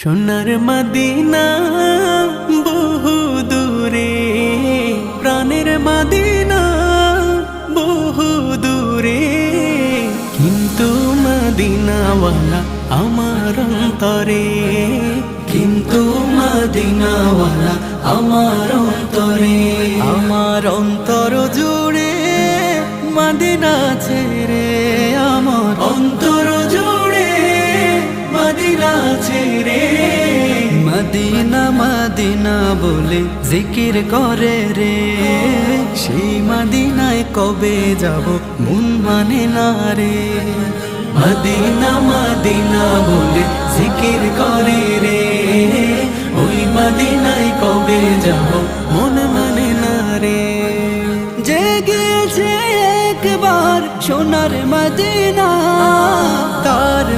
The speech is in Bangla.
সোনার মদিনা বহু দূরে, প্রাণের মদিনা বহু দূরে, কিন্তু মদিনাওয়ালা আমার অন্তরে, কিন্তু মদিনাওয়ালা আমার অন্তরে, আমার অন্তর জুড়ে মদিনা ছেড়ে, আমার অন্তর জুড়ে মদিনা ছেড়ে। মদিনা মদিনা বলে জিকির করে রে, সেই মদিনায় কবে যাব মন মানে না রে। মদিনা মদিনা বলে জিকির করে রে, ওই মদিনায় কবে যাব মন মানে না রে। যে গিয়েছে একবার সোনার মদিনা, তার